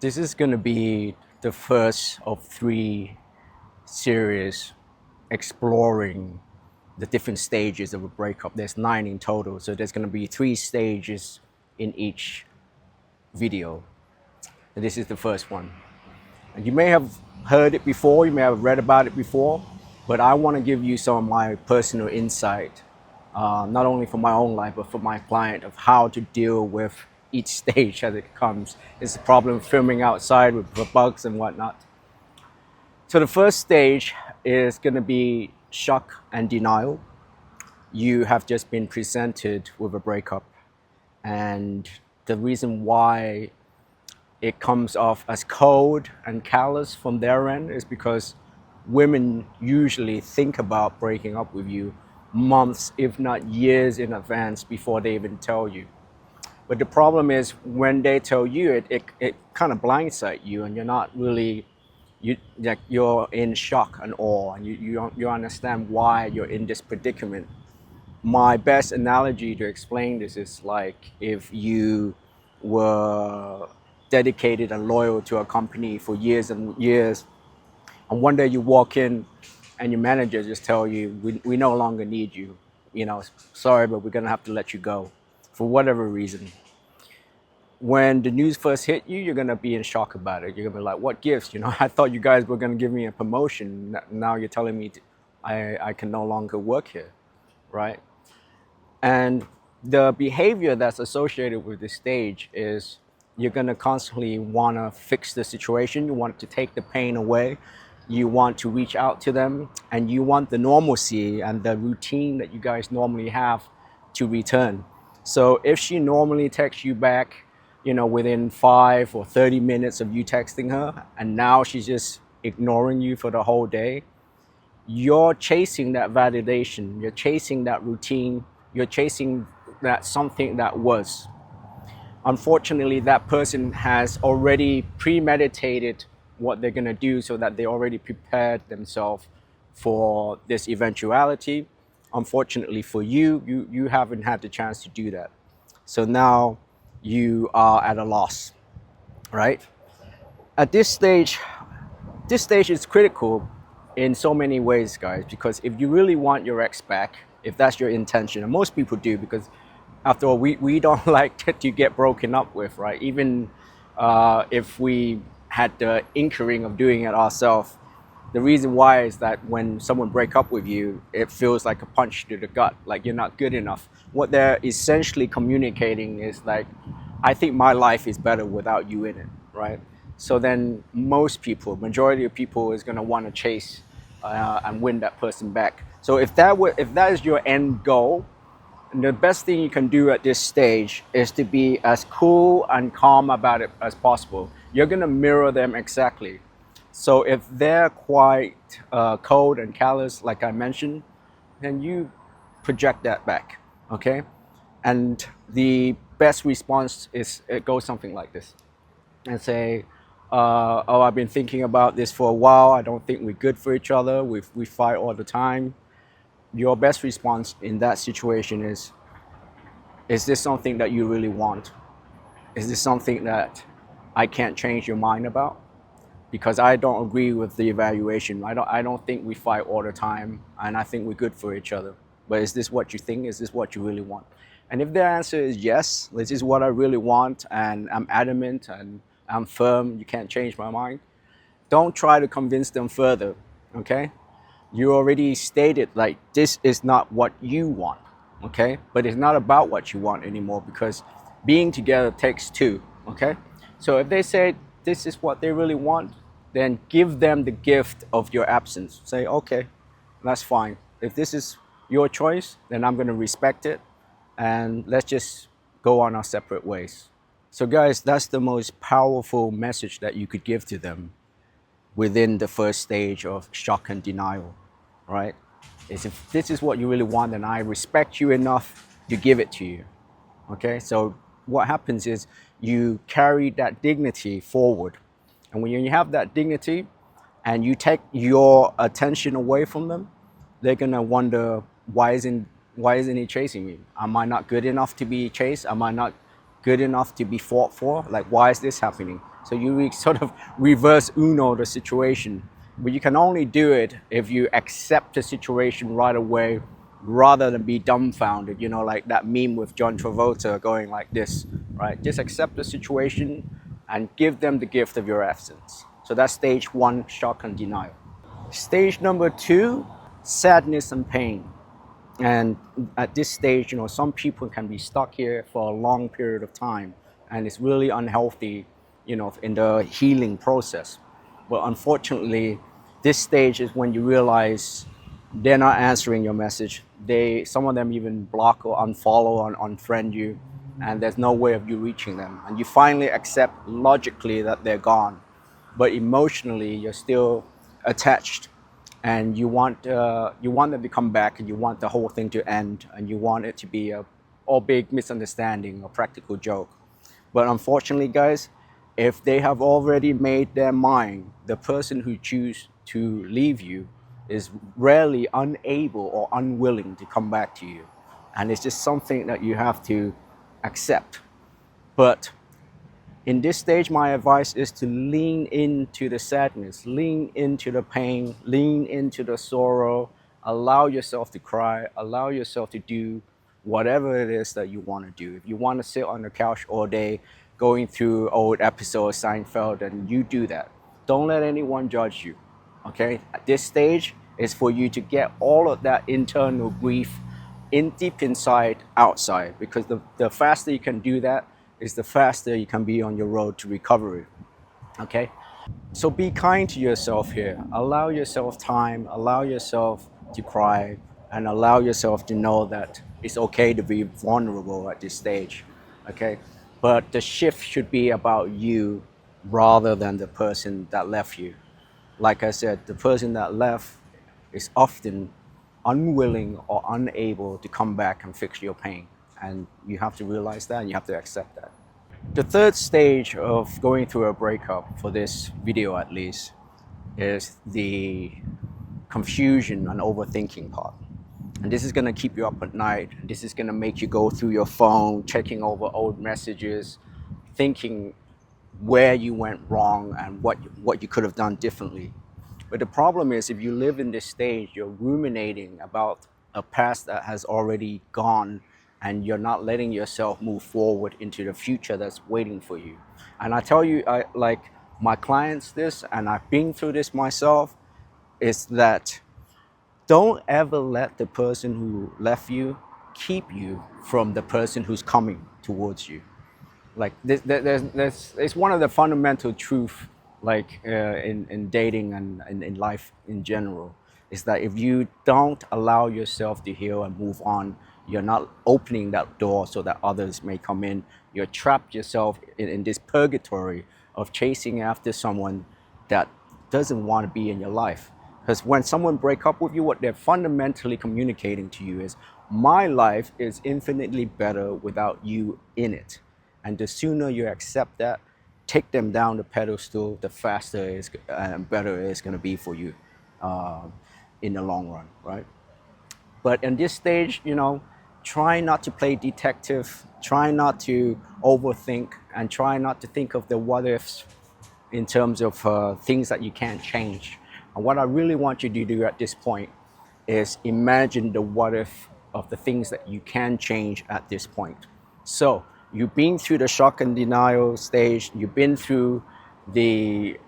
This is going to be the first of 3 series exploring the different stages of a breakup. There's 9 in total, so there's going to be 3 stages in each video. And this is the first one. And you may have heard it before, you may have read about it before, but I want to give you some of my personal insight, not only for my own life, but for my client, of how to deal with each stage as it comes. It's a problem filming outside with bugs and whatnot. So the first stage is going to be shock and denial. You have just been presented with a breakup, and the reason why it comes off as cold and callous from their end is because women usually think about breaking up with you months, if not years in advance before they even tell you. But the problem is when they tell you, it kind of blindsides you, and you're not really, you're in shock and awe, and you understand why you're in this predicament. My best analogy to explain this is like if you were dedicated and loyal to a company for years and years, and one day you walk in and your manager just tell you, we no longer need you, sorry, but we're gonna have to let you go for whatever reason. When the news first hit you, you're gonna be in shock about it. You're gonna be like, what gives? I thought you guys were gonna give me a promotion. Now you're telling me I can no longer work here, right? And the behavior that's associated with this stage is you're going to constantly want to fix the situation. You want to take the pain away. You want to reach out to them, and you want the normalcy and the routine that you guys normally have to return. So if she normally texts you back, within 5 or 30 minutes of you texting her, and now she's just ignoring you for the whole day, you're chasing that validation, you're chasing that routine, you're chasing that something that was. Unfortunately, that person has already premeditated what they're going to do, so that they already prepared themselves for this eventuality. Unfortunately for you, you haven't had the chance to do that. So now you are at a loss, right? At this stage is critical in so many ways, guys, because if you really want your ex back, if that's your intention, and most people do, because after all, we don't like to get broken up with, right? Even if we had the inkling of doing it ourselves, the reason why is that when someone break up with you, it feels like a punch to the gut, like you're not good enough. What they're essentially communicating is like, I think my life is better without you in it, right? So then majority of people is going to want to chase and win that person back. So if that is your end goal, the best thing you can do at this stage is to be as cool and calm about it as possible. You're going to mirror them exactly. So if they're quite cold and callous, like I mentioned, then you project that back, okay? And the best response is, it goes something like this, and say, oh, I've been thinking about this for a while. I don't think we're good for each other. We fight all the time. Your best response in that situation is this something that you really want? Is this something that I can't change your mind about? Because I don't agree with the evaluation. I don't think we fight all the time, and I think we're good for each other. But is this what you think? Is this what you really want? And if their answer is yes, this is what I really want, and I'm adamant and I'm firm, you can't change my mind, don't try to convince them further, okay? You already stated like this is not what you want, okay? But it's not about what you want anymore, because being together takes two, okay? So if they say this is what they really want, then give them the gift of your absence. Say, okay, that's fine. If this is your choice, then I'm going to respect it, and let's just go on our separate ways. So guys, that's the most powerful message that you could give to them within the first stage of shock and denial, right? Is if this is what you really want, then I respect you enough to give it to you, okay? So what happens is you carry that dignity forward. And when you have that dignity and you take your attention away from them, they're gonna wonder, why isn't he chasing me? Am I not good enough to be chased? Am I not good enough to be fought for? Like, why is this happening? So you sort of reverse Uno the situation. But you can only do it if you accept the situation right away rather than be dumbfounded, you know, like that meme with John Travolta going like this, right? Just accept the situation and give them the gift of your absence. So that's stage one, shock and denial. Stage number two, sadness and pain. And at this stage, you know, some people can be stuck here for a long period of time, and it's really unhealthy, you know, in the healing process. But unfortunately, this stage is when you realize they're not answering your message. Some of them even block or unfollow or unfriend you, and there's no way of you reaching them. And you finally accept logically that they're gone, but emotionally you're still attached, and you want them to come back, and you want the whole thing to end, and you want it to be a all big misunderstanding or practical joke. But unfortunately, guys, if they have already made their mind, the person who choose to leave you is rarely unable or unwilling to come back to you, and it's just something that you have to accept. But in this stage, my advice is to lean into the sadness, lean into the pain, lean into the sorrow, allow yourself to cry, allow yourself to do whatever it is that you want to do. If you want to sit on the couch all day going through old episodes of Seinfeld, then you do that. Don't let anyone judge you, okay? At this stage, it's for you to get all of that internal grief in deep inside, outside, because the faster you can do that, is the faster you can be on your road to recovery, okay? So be kind to yourself here. Allow yourself time, allow yourself to cry, and allow yourself to know that it's okay to be vulnerable at this stage, okay? But the shift should be about you rather than the person that left you. Like I said, the person that left is often unwilling or unable to come back and fix your pain. And you have to realize that, and you have to accept that. The third stage of going through a breakup, for this video at least, is the confusion and overthinking part. And this is going to keep you up at night. This is going to make you go through your phone, checking over old messages, thinking where you went wrong and what you could have done differently. But the problem is, if you live in this stage, you're ruminating about a past that has already gone, and you're not letting yourself move forward into the future that's waiting for you. And I tell you, I like my clients this, and I've been through this myself, is that don't ever let the person who left you keep you from the person who's coming towards you. Like it's one of the fundamental truths, like in dating and in life in general, is that if you don't allow yourself to heal and move on, you're not opening that door so that others may come in. You're trapped yourself in this purgatory of chasing after someone that doesn't want to be in your life. Because when someone break up with you, what they're fundamentally communicating to you is, my life is infinitely better without you in it. And the sooner you accept that, take them down the pedestal, the faster and better it's going to be for you in the long run, right? But in this stage, you know, try not to play detective, try not to overthink, and try not to think of the what ifs in terms of things that you can't change. And what I really want you to do at this point is imagine the what if of the things that you can change at this point. So you've been through the shock and denial stage, you've been through the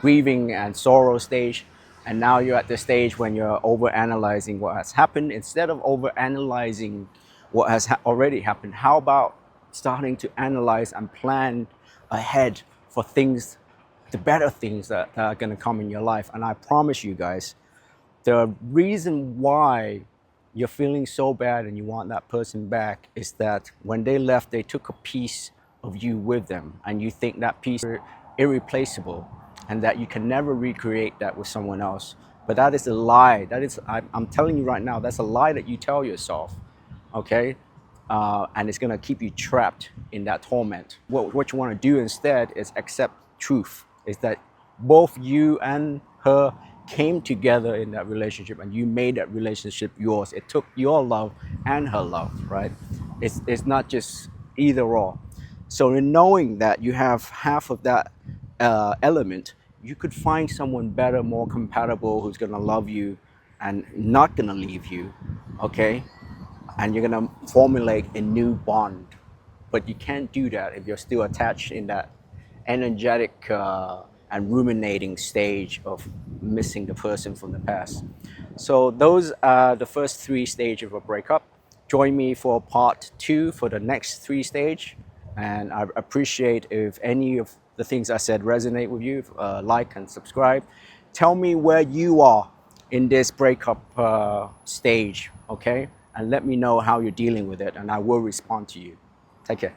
grieving and sorrow stage, and now you're at the stage when you're overanalyzing what has happened. Instead of overanalyzing what has already happened, how about starting to analyze and plan ahead for things, the better things that are going to come in your life? And I promise you guys, the reason why you're feeling so bad and you want that person back is that when they left, they took a piece of you with them, and you think that piece is irreplaceable and that you can never recreate that with someone else. But that is a lie. I'm telling you right now, that's a lie that you tell yourself, okay? And it's gonna keep you trapped in that torment. What you wanna do instead is accept truth, is that both you and her came together in that relationship, and you made that relationship yours. It took your love and her love, right? It's not just either or. So in knowing that you have half of that element, you could find someone better, more compatible, who's gonna love you and not gonna leave you, okay? And you're gonna formulate a new bond. But you can't do that if you're still attached in that energetic and ruminating stage of missing the person from the past. So those are the first three stages of a breakup. Join me for part two for the next three stage. And I appreciate if any of the things I said resonate with you, like and subscribe. Tell me where you are in this breakup stage, okay? And let me know how you're dealing with it, and I will respond to you. Take care.